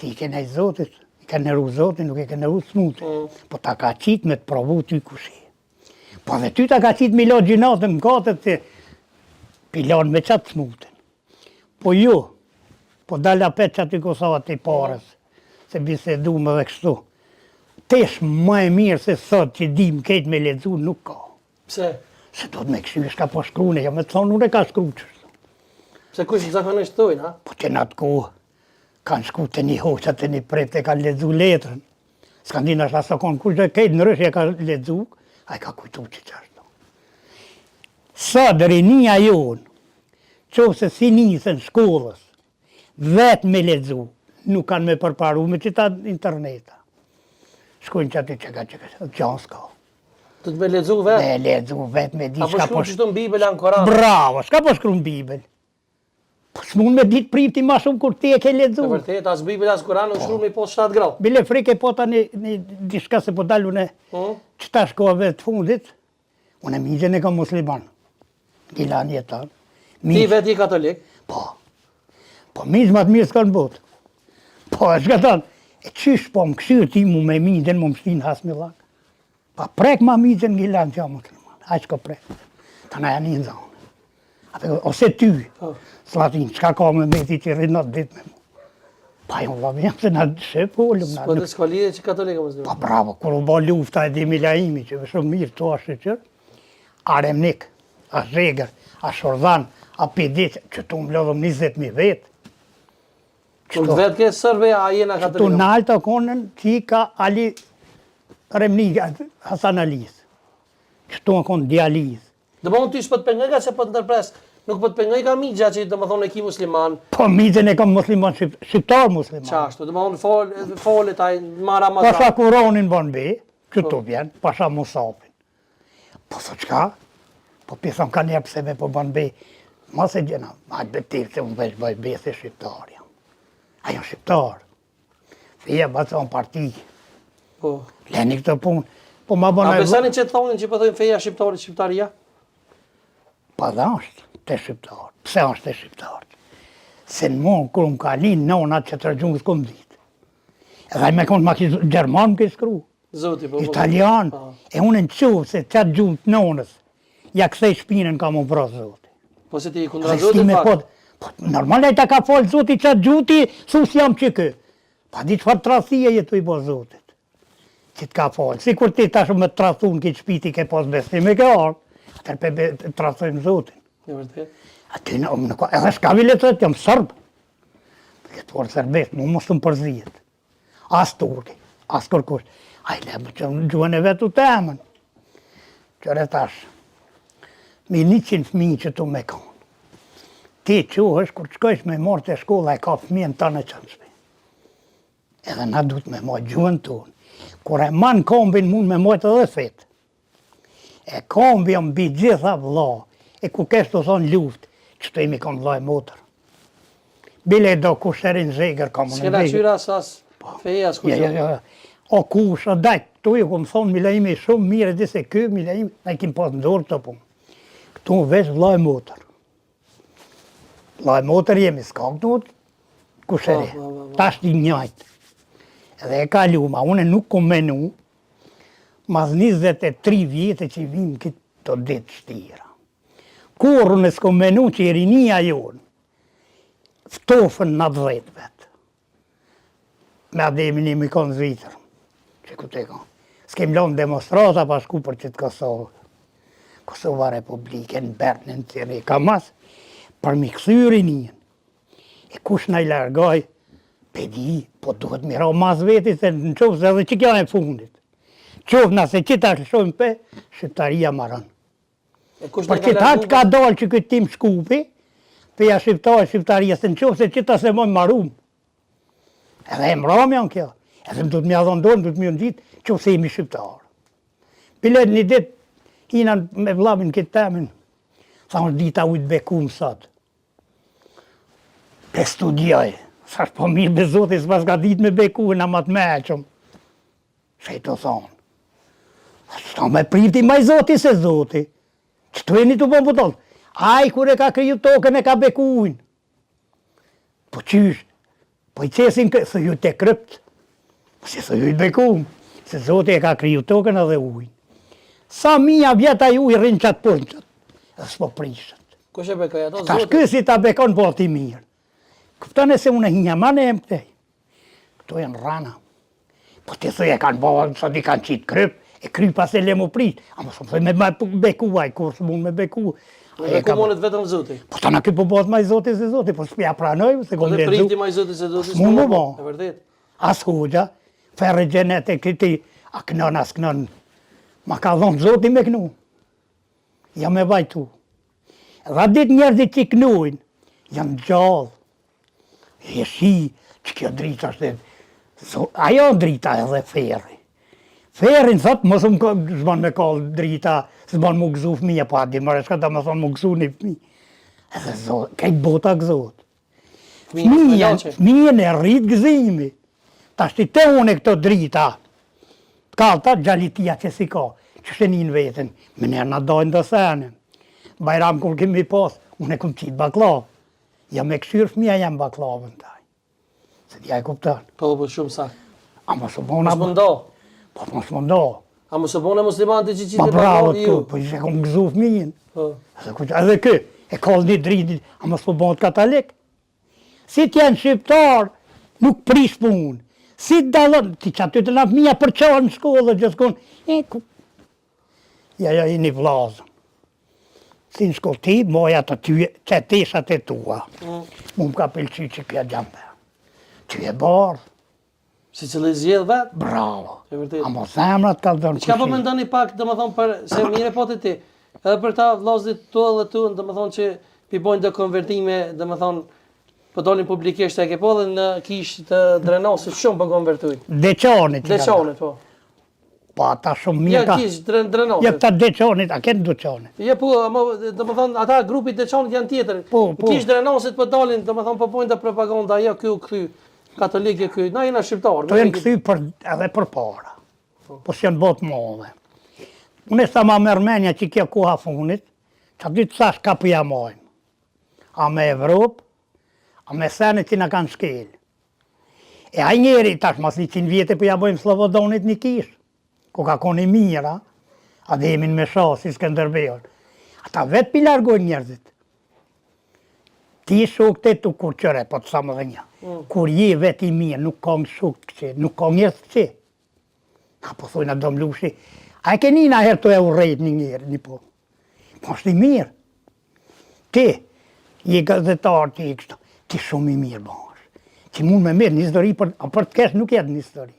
ti i kene i Zotit, i kene nëru Zotit, nuk i kene nëru smutin. Po ta ka qitë me të provu ty kushi. Po dhe ty ta ka qitë me lo gjinatën më katët të pilon me qatë smutin. Po ju, po dalë apet që aty Kosovat i parës, se bisedu me dhe kështu. Tesh më e mirë se sot që dim ketë me ledzu nuk ka. Pse? Se do të me kështu shka po shkrune, jo me të thonë unë e ka shkru qështu. Pse kush zakonisht thojnë, ha? Po që në atë kohë kanë shku të një hoqat të një prep e kanë ledzu letrën. S'kanë dinë ashtë asakon kush dhe ketë në rëshë e ka ledzu, a i ka kujtu që qashtu. Sot rinia jonë, qovë se si nisën shkollës, vetë me ledzu, nuk kanë me përparu me qita interneta. Shkojnë që aty që ka qanë s'ka. Të të me ledzu vetë? Me ledzu vetë, me di shka po... Apo shkru që të në Bibel, anë Koran? Bravo, shka po shkru në Bibel? Po s'mun me ditë pripti ma shumë kur ti e ke ledzu. Të vërtet, as Bibel, as Koran, në shkru me i posë 7 grau. Bile frike po ta një diçka se po dalu në qëta shkove të fundit, unë e migjen e kam musliman. Gilan jetan. Ti vetë i katolik? Po. Po migj ma të mirë s'kanë botë. Po e shka tanë, e qysh po më këshyrë ti mu me migjen mu më shtinë hasmillak. Pa prek ma migjen gilan që a musliman. A që ko prek. Ta na janë një zonë. Ose ty, slatin, qka ka me meti që rrinat ditë me mu. Pa ju vëmë jam se na shep ullum. Po të s'ka lidhe që katolika musliman? Pa bravo, kur u ba lufta e Demilaimi, që shumë mirë të ashtë qërë, Aremnik, a Zhegër, a Shordan, a Pidit, që tu më lodhëm 20.000 vetë. Të vetë ke sërbe, a jena katolika? Tu nalë të konën, që ka Ali Remnik, Hasan Alis. Që tu në konë dializ. Dhe më ty s'pët pëngëj ka që pët ndërpres, nuk pët pëngëj ka migja që dhe më thonë e ki musliman. Po migjen e kam musliman, shqiptar musliman. Qashtu, dhe më thonë folet aj ma Ramazan. Pasha Kuronin ban be, këtu vjen, pasha Musafin. Po së qka? Po pisën ka njerë pëse me po ban be, ma se gjena, ma të betiv se unë veç bëj be se shqiptar jam. A jam shqiptar. Feja bacan parti. Po. Leni këtë punë. Po ma ban... A besani që të thonin që pëthojnë feja shqiptarit, shqiptaria? Pa dhe është të shqiptar. Pse është të shqiptar? Se në mund kërë më ka linë nonat që të rëgjumë s'kom ditë. Edhe me konë ma ki Gjerman më ke skru. Zoti, po. Italian. E unë në qovë se qatë gjumë të nonës. Ja kësej shpinën ka më vra Zoti. Po se ti i kundra Zoti pak? Po normal e ta ka falë Zoti qatë gjuti, sus jam që kë. Pa di qëfar trasije jetu i bo Zotit. Që të ka falë. Si kur ti tash me trasun këtë shpiti ke pas besim e ke ardhë. Atër pe trasojmë Zotin. E vërtet? Aty në ka, edhe shka vile të jam sërbë. Këtë orë sërbet, mu mos të më përzijet. As turki, as kërkush. A i lebë që në gjuhën e vetu të emën. Qëre tash, mi 100 fëmijë që tu me konë. Ti që është, kur qëkojsh me morë të shkolla e ka fëmijën të në qënë shpi. Edhe na du të me mojë gjuhën tonë. Kur e manë kombin mund me mojtë edhe fetë. E kombi jam bi gjitha vla, e ku kesh të thonë luft, që të imi konë vla e motër. Bile do kusherin Zhegër ka më në S'kena qyra sas feja s'ku që? O kush, o dajt, tu ju këmë thonë Milaimi shumë mire, dhe se kë Milaimi, na i kim pas ndorë të punë. Këtu veç vla e motër. Vla e motër jemi s'ka këtu kusheri, tash di njajtë. Edhe e kalu, ma une nuk kom menu, mas 23 vjetë që i vim këtë të ditë shtira. Kur në s'kom menu që i rinia jonë, ftofën në 10 vetë. Me ademi një mikon zvitër, që ku te ka. S'kem lonë demonstrata pa shku për qëtë Kosovë. Kosova Republike, në Bernë, në Tiri, ka mas, për mi këthy rinien. E kush në i largoj, pedi, po duhet mira o mas veti, se në qovë se edhe që kja e fundit. Qovë nëse qita shojmë pe, shqiptaria marën. Për qita që ka dalë që këtë tim shkupi, peja shqiptaria, se në qovë se qita se mojmë marum. Edhe e mram janë kjo. Edhe më du të mja dhëndonë, du të mjë në ditë, qovë se jemi shqiptarë. Pilet një ditë, hina me vlavin këtë temin, thamë dita ujtë beku më sot. Pe studioj, sa është po mirë be Zotit, s'pas ka ditë me beku, në matë meqëm. Që i të thonë. S'ka me priti maj Zotit se Zotit. Që të e një të po më tollë. Aj, kur e ka kriju tokën e ka bekuin. Po qysh, Po I qesin së ju të krypt, si së ju të bekum, se Zotë e ka kriju tokën edhe ujnë. Sa mija vjeta ju I rinë qatë punqët, edhe s'po prishët. Kush e bekoj ato? Tash Zoti. kësi ta bekon po ti mirë. Këftën e se unë hinja ma në këtej. Këto janë rana. Po të thë e kanë bërë, sa di kanë qitë kryp, e krypa se le mu prish. A më shumë me beku vaj, kur së mund me beku. Dhe ku monet vetëm Zoti. Po të në këtë po bëhet ma I Zoti se Zoti, po s'pja pranoj, se Po kom dhe lezu. priti ma I Zoti se Zoti. S'mund më bo. E vërtet. As hoxha, ferre gjenet e këti, a kënon, as kënon. Ma ka dhonë Zoti me kënu. Ja me vajtu. Dha dit njerëzit që I knujnë, janë gjallë. E shi, që kjo drita është, ajo drita edhe ferri. Ferrin thot, mos zban me kallë drita, zban mu gëzu fëmija, po adi mërë shka ta më thonë mu gëzu një fëmi. Edhe zot, kejt bota gëzot. Fëmijën e rritë gëzimi. Ta shtite une këto drita, kalta gjalitia që si ka, që shenin vetën, me njerë në dojnë dhe senën. Bajram kur kemi pas, unë e kom qitë baklav. Ja me këshyrë fëmija jam baklavën taj. Se t'ja e kuptan. Po, po, shumë sak. A mos u bona... Mos më ndo. Po mos më ndo. A mos u bona muslimanti që Ma qitë bravo baklavë të ju. po që kom gëzu fëmijin. Po. Edhe kë, e kallë një dritit, a mos po bëhet katalik. Si t'janë shqiptar, nuk prish punë. Si t'dallon, ti që aty të na fëmija për qarë në shkollë dhe gjithkon, ja, I një vlazën. Si në shkollë ti, moja të ty, që teshat e tua. Mu më ka pëlqy që kja gjambe. Ty e barë, Si që le zjedh vetë. bravo. E vërtet. A mo zemrat ka dhënë Qka po kushi. mendoni pak, dhe më thonë, për se mire po të ti, edhe për ta vllazit tu dhe tu, dhe më thonë që pi bojnë dhe konvertime, dhe më thonë, po dolin publikisht e ke po dhe në kish të drenosit shumë po konvertuj. Deqanit. Deqanit, po. Po ata shumë Ja mirë ka. kish drenosit. Ja këta deqanit, a kenë deqanit. Ja po, dhe më thonë, ata grupit deqanit janë tjetër. Po, po. Kish drenosit po dalin, dhe më thonë, po bojnë dhe propaganda, ja ky u kthy, katolik e ky, na jena shqiptarë. To janë këthy edhe për para. Po s'janë botë modhe. Unë e sa ma mërmenja që kjo koha funit, që aty të thash ka për jamojnë. A me Evropë, a me senet që në kanë shkel. E a njeri, tash mas 100 vjetë për jamojnë Slobodonit një kishë, ku ka koni mira, a dhe jemin me shasi Skënderbeun. Ata vetë pi largojnë njerëzit. Ti shok të tu kur qëre, po të sa më dhe një. Kur je vetë I mirë, nuk ka në shok që, nuk ka njerëz që. A po thujnë a do mlushi, a e keni na herë të e urejt një njerë, një po. Po është I mirë. Ti, je gazetar që I kështu, ti shumë I mirë bash. Që mund me mirë një histori, për të kesh nuk jetë një histori.